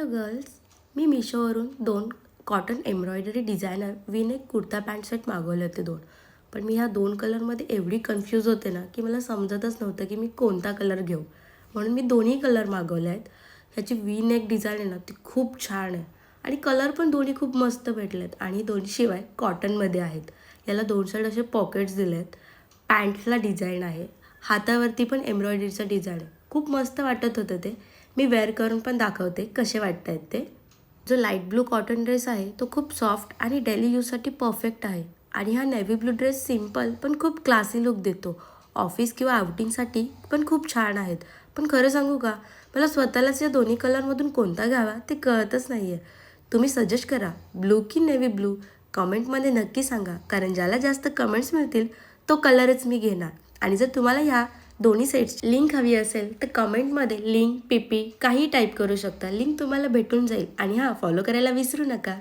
Hello girls, मी मिशोवरून 2 cotton embroidery designer we-neck kurta pant set मागवले होते 2. पण मी ह्या 2 कलरमध्ये एवढी कन्फ्यूज होते ना की मला समजतच नव्हतं की मी कोणता कलर घेऊ. म्हणून मी दोन्ही कलर मागवले आहेत. ह्याची वी-नेक डिझाईन आहे ना ती खूप छान आहे आणि कलर पण दोन्ही खूप मस्त भेटले आहेत आणि दोन्ही शिवाय कॉटनमध्ये आहेत. याला 2 साईड असे पॉकेट्स दिले आहेत. पॅन्टला डिझाईन आहे, हातावरती पण एम्ब्रॉयडरीचं डिझाईन आहे. खूप मस्त वाटत होतं ते. मी वेअर करून पण दाखवते कसे वाटत आहेत ते. जो लाईट ब्लू कॉटन ड्रेस आहे तो खूप सॉफ्ट आणि डेली यूजसाठी परफेक्ट आहे आणि हा नेव्ही ब्लू ड्रेस सिम्पल पण खूप क्लासी लुक देतो. ऑफिस किंवा आउटिंगसाठी पण खूप छान आहेत. पण खरं सांगू का, मला स्वतःलाच या दोन्ही कलरमधून कोणता घ्यावा ते कळतच नाही आहे. तुम्ही सजेस्ट करा, ब्लू की नेव्ही ब्लू? कमेंटमध्ये नक्की सांगा, कारण ज्याला जास्त कमेंट्स मिळतील तो कलरच मी घेणार. आणि जर तुम्हाला ह्या दोन्ही सेट्सची लिंक हवी असेल तर कमेंटमध्ये लिंक, पीपी काही टाईप करू शकता. लिंक तुम्हाला भेटून जाईल. आणि हां, फॉलो करायला विसरू नका.